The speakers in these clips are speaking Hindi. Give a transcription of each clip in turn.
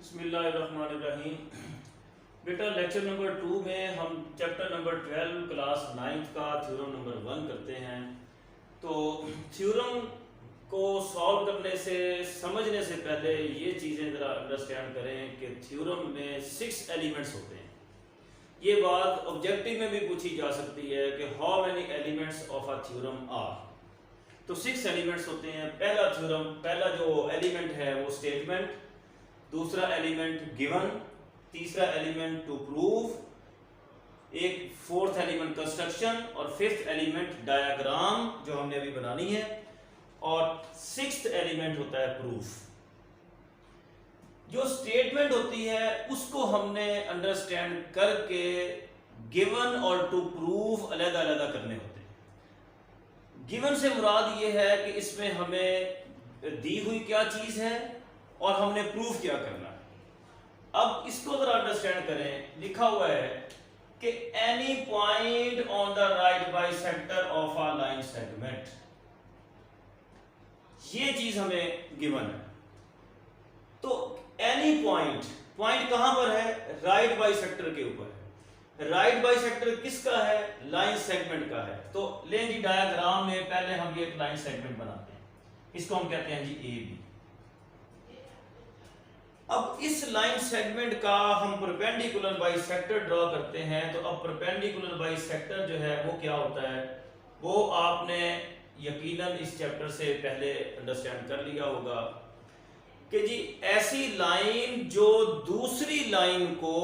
बिस्मिल्लाहिर्रहमानिर्रहीम। बेटा लेक्चर नंबर 2 में हम चैप्टर नंबर 12 क्लास 9th का थ्योरम नंबर 1 करते हैं। तो थ्योरम को सॉल्व करने से समझने से पहले ये चीज़ें ज़रा अंडरस्टैंड करें कि थ्योरम में 6 एलिमेंट्स होते हैं। ये बात ऑब्जेक्टिव में भी पूछी जा सकती है कि how many elements of a theorem are. तो 6 एलिमेंट्स होते हैं। पहला जो एलिमेंट है वो स्टेटमेंट, दूसरा एलिमेंट गिवन, तीसरा एलिमेंट टू प्रूव, एक फोर्थ एलिमेंट कंस्ट्रक्शन और फिफ्थ एलिमेंट डायग्राम जो हमने अभी बनानी है, और सिक्स्थ एलिमेंट होता है प्रूफ। जो स्टेटमेंट होती है उसको हमने अंडरस्टैंड करके गिवन और टू प्रूव अलग अलग करने होते हैं। गिवन से मुराद ये है कि इसमें हमें दी हुई क्या चीज है और हमने प्रूफ क्या करना है। अब इसको जरा अंडरस्टैंड करें। लिखा हुआ है कि any point on the right bisector of a line segment, ये चीज हमें गिवन है। तो एनी पॉइंट कहां पर है? राइट बाइसेक्टर के ऊपर है। राइट बाइसेक्टर किसका है? लाइन सेगमेंट का है। तो लें जी डायग्राम में पहले हम ये एक लाइन सेगमेंट बनाते हैं, इसको हम कहते हैं जी ए बी। अब इस लाइन सेगमेंट का हम परपेंडिकुलर बाइसेक्टर ड्रॉ करते हैं। तो अब परपेंडिकुलर बाइसेक्टर जो है वो क्या होता है, वो आपने यकीनन इस चैप्टर से पहले अंडरस्टैंड कर लिया होगा कि जी ऐसी लाइन जो दूसरी लाइन को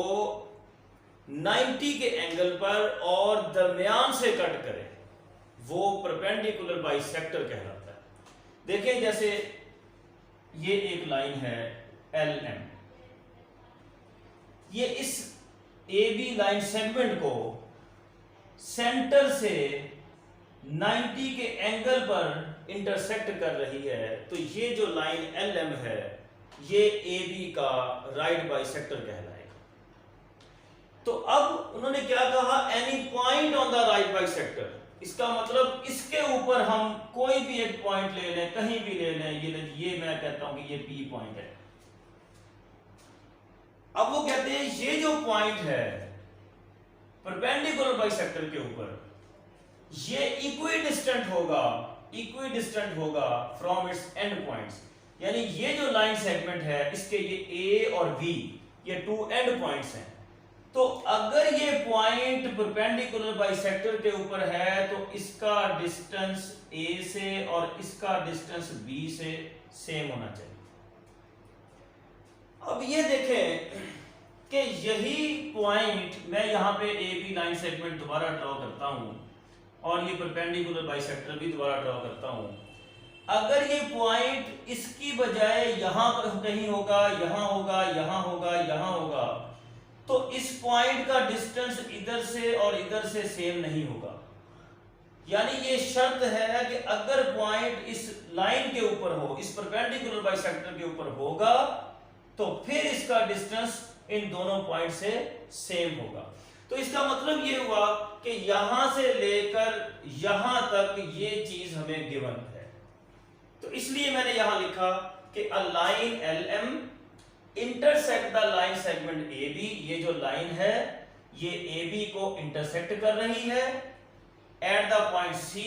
90 के एंगल पर और दरमियान से कट करे, वो परपेंडिकुलर बाइसेक्टर कहलाता है। देखिए जैसे ये एक लाइन है LM, ये इस AB लाइन सेगमेंट को सेंटर से 90 के एंगल पर इंटरसेक्ट कर रही है। तो ये जो लाइन LM है ये AB का राइट बाइसेक्टर कहलाएगा। तो अब उन्होंने क्या कहा, any point on the right bisector. इसका मतलब इसके ऊपर हम कोई भी एक पॉइंट ले लें, कहीं भी ले लें। ये मैं कहता हूं कि ये P पॉइंट है। अब वो कहते हैं ये जो पॉइंट है परपेंडिकुलर बाइसेक्टर के ऊपर, ये इक्विडिस्टेंट होगा फ्रॉम इट्स एंड पॉइंट्स। यानी ये जो लाइन सेगमेंट है इसके ये A और B ये 2 एंड पॉइंट्स हैं। तो अगर ये पॉइंट परपेंडिकुलर बाइसेक्टर के ऊपर है तो इसका डिस्टेंस A से और इसका डिस्टेंस B से सेम होना चाहिए। अब ये देखें कि यही पॉइंट मैं यहां पे AB लाइन सेगमेंट दोबारा ड्रॉ करता हूं और ये परपेंडिकुलर बाइसेक्टर भी दोबारा ड्रॉ करता हूं। अगर ये पॉइंट इसकी बजाय यहां पर कहीं होगा, यहां होगा, यहां होगा, यहां होगा, तो इस पॉइंट का डिस्टेंस इधर से और इधर से सेम नहीं होगा। यानी ये शर्त है कि अगर पॉइंट इस लाइन के ऊपर हो, इस परपेंडिकुलर बाइसेक्टर के ऊपर होगा, तो फिर इसका डिस्टेंस इन दोनों पॉइंट से सेम होगा। तो इसका मतलब ये हुआ कि यहां से लेकर यहां तक ये चीज हमें गिवन है। तो इसलिए मैंने यहां लिखा कि a line LM intersect the line segment AB। ये जो लाइन है ये AB को इंटरसेक्ट कर रही है at the point C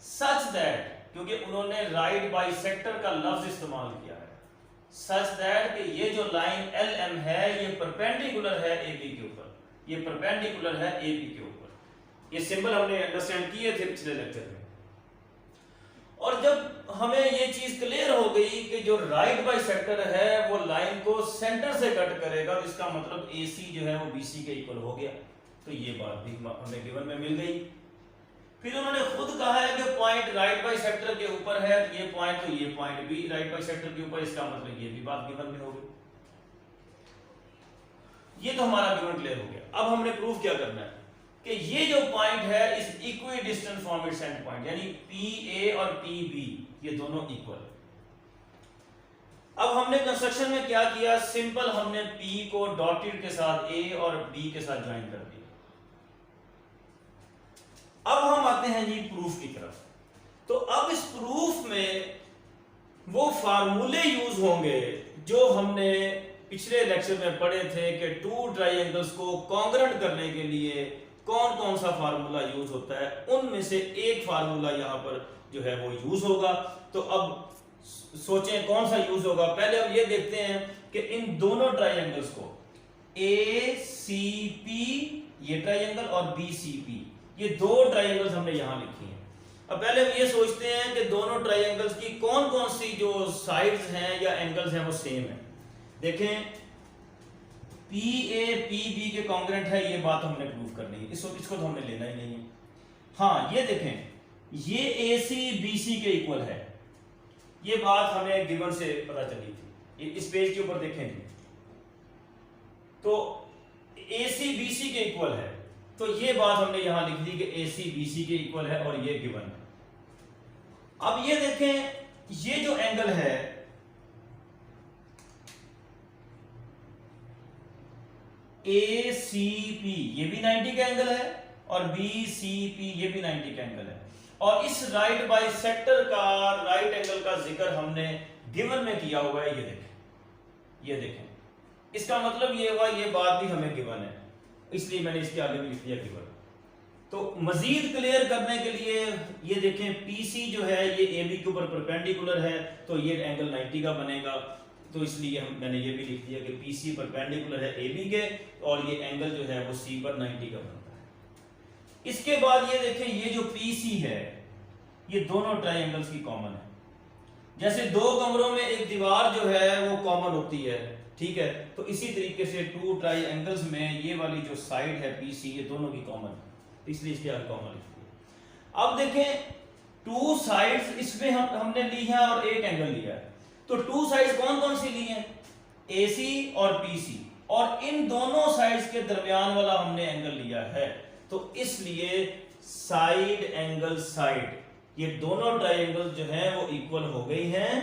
such that, क्योंकि उन्होंने राइट बाइसेक्टर का लफ्ज इस्तेमाल किया है, सच दैट कि ये जो लाइन LM है ये परपेंडिकुलर है AB के ऊपर, ये परपेंडिकुलर है AB के ऊपर। ये सिंबल हमने अंडरस्टैंड किए थे पिछले लेक्चर में। और जब हमें ये चीज क्लियर हो गई कि जो राइट बाइसेक्टर है वो लाइन को सेंटर से कट करेगा, तो इसका मतलब AC जो है वो BC के इक्वल हो गया। तो ये बात भी हमें गिवन में मिल गई। फिर उन्होंने खुद कहा है कि पॉइंट राइट बाइसेक्टर के ऊपर है, ये पॉइंट, तो ये पॉइंट भी राइट बाइसेक्टर के ऊपर, इसका मतलब ये भी बात गिवन में हो गई। ये तो हमारा गिवन क्लियर हो गया। अब हमने प्रूफ क्या करना है कि ये जो पॉइंट है इस equidistant from its and point, यानी PA और PB ये दोनों इक्वल। अब हमने कंस्ट्रक्शन में क्या किया, सिंपल हमने P को डॉटेड के साथ A और B के साथ ज्वाइन कर दिया। अब हम आते हैं जी प्रूफ की तरफ। तो अब इस प्रूफ में वो फार्मूले यूज होंगे जो हमने पिछले लेक्चर में पढ़े थे कि टू ट्राइंगल्स को कॉन्ग्रुएंट करने के लिए कौन कौन सा फार्मूला यूज होता है, उनमें से एक फार्मूला यहाँ पर जो है वो यूज होगा। तो अब सोचें कौन सा यूज होगा। पहले हम ये देखते हैं कि इन दोनों ट्राइंगल्स को ACP ये ट्राइंगल और BCP ये दो ट्राइंगल्स हमने यहां लिखी हैं। अब पहले हम ये सोचते हैं कि दोनों ट्राइंगल्स की कौन कौन सी जो साइड्स हैं या एंगल्स हैं वो सेम है। देखें PA PB के कॉन्ग्रुएंट है, ये बात हमने प्रूव करनी है, इसको तो हमने लेना ही नहीं है। हाँ ये देखें ये AC BC के इक्वल है, ये बात हमें गिवन से पता चली थी। इस पेज के ऊपर देखें जी, तो AC BC के इक्वल है, तो ये बात हमने यहां लिख दी कि AC BC के इक्वल है और ये गिवन है। अब ये देखें ये जो एंगल है ACP ये भी 90 का एंगल है और BCP ये भी 90 का एंगल है, और इस राइट बाइसेक्टर का राइट एंगल का जिक्र हमने गिवन में किया हुआ है। ये देखें इसका मतलब ये हुआ ये बात भी हमें गिवन है, इसलिए मैंने इसके आगे भी लिख दिया गिवन। तो मजीद क्लियर करने के लिए ये देखें PC जो है ये AB के ऊपर परपेंडिकुलर है, तो ये एंगल 90 का बनेगा, तो इसलिए मैंने ये भी लिख दिया कि PC परपेंडिकुलर है AB के और ये एंगल जो है वो C पर 90 का बनता है। इसके बाद ये देखें ये जो PC है ये दोनों ट्राइंगल्स की कॉमन है। जैसे दो कमरों में एक दीवार जो है वो कॉमन होती है, ठीक है, तो इसी तरीके से टू ट्राइंगल्स में ये वाली जो साइड है PC ये दोनों की कॉमन है, इसलिए इसके आगे कॉमन लिख दिया। अब देखें टू साइड्स इसमें हमने ली है और एक एंगल लिया है, तो टू साइड्स कौन कौन सी ली हैं AC और PC, और इन दोनों साइड्स के दरमियान वाला हमने एंगल लिया है, तो इसलिए साइड एंगल साइड ये दोनों ट्राइंगल जो हैं वो इक्वल हो गई हैं,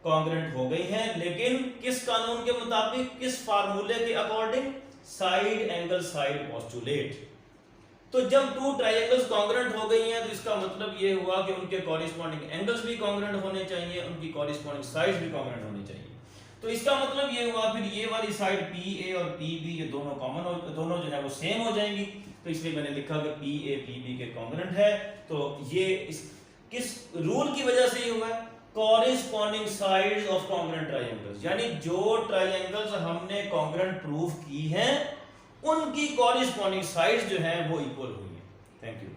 कॉन्ग्रुएंट हो गई हैं, लेकिन किस कानून के मुताबिक, किस फार्मूले के according, side angle side postulate. तो जब टू ट्राइंगल्स कॉन्ग्रुएंट हो गई हैं तो इसका मतलब ये हुआ कि उनके कॉरेस्पॉन्डिंग एंगल्स भी कॉन्ग्रुएंट होने चाहिए, उनकी कॉरेस्पॉन्डिंग साइड्स भी कॉन्ग्रुएंट होनी चाहिए। तो इसका मतलब ये हुआ फिर ये वाली साइड PA और PB ये दोनों कॉमन दोनों जो है वो सेम हो जाएंगी, तो इसलिए मैंने लिखा कि PA PB के कॉन्ग्रुएंट है। तो ये किस रूल की वजह से ये हुआ है, corresponding sides of congruent triangles, यानी जो ट्राइंगल्स हमने कॉन्ग्रुएंट प्रूव की हैं उनकी कॉरेस्पॉन्डिंग साइड्स जो हैं वो इक्वल हुई है। Thank you.